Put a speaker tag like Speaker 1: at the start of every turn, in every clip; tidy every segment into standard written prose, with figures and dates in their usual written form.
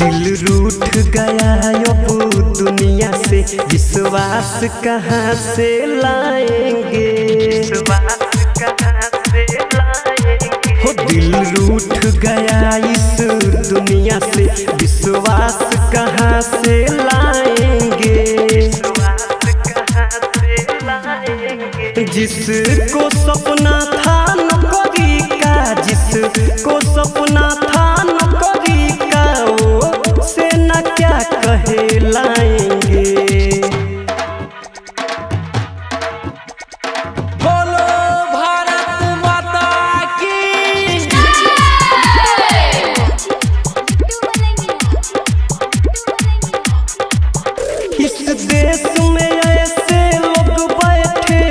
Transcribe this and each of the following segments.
Speaker 1: दिल रूठ गया अब दुनिया से, विश्वास कहाँ से लाएंगे, हो दिल रूठ गया इस दुनिया से, विश्वास कहाँ से लाएंगे। जिसको सपना था नौकरी का, जिसको सपना था नौकरी का, वो से न क्या कहलाएंगे।
Speaker 2: बोलो भारत माता की।
Speaker 1: इस देश में ऐसे लोग बैठे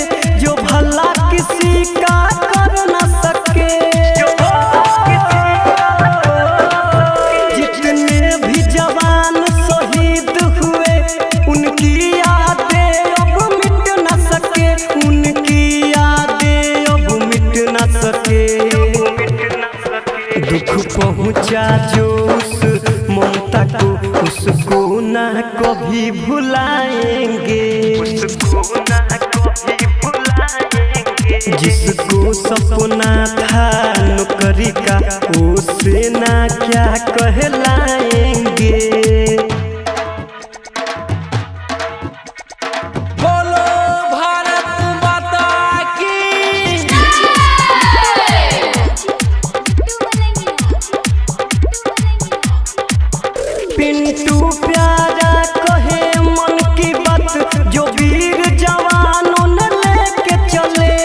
Speaker 1: जो भला किसी का कर न सके, जितने भी जवान शहीद हुए उनकी यादें अब मिट न सके, उनकी यादें अब मिट न सके। दुख पहुंचा जो उस ममता को, उसको ना कभी भुलाएंगे, जिसको सपना था नौकरी का, उसे ना क्या कहलाएंगे।
Speaker 2: बोलो भारत माता की।
Speaker 1: पिंटू प्यारा कहे मन की बात, जो वीर जवानों ने लेके चले,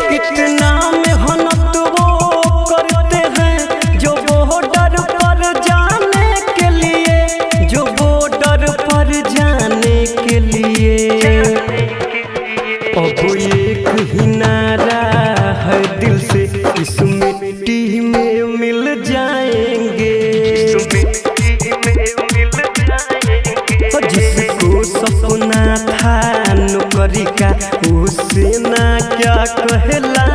Speaker 1: कितना मेहनत वो करते हैं जो बॉर्डर पर जाने के लिए, जो बॉर्डर पर जाने के लिए। अब एक ही नारा है दिल से, इस मिट्टी में मिल जाएंगे, जिसको सपना था नौकरी का, उसे ना क्या कहला।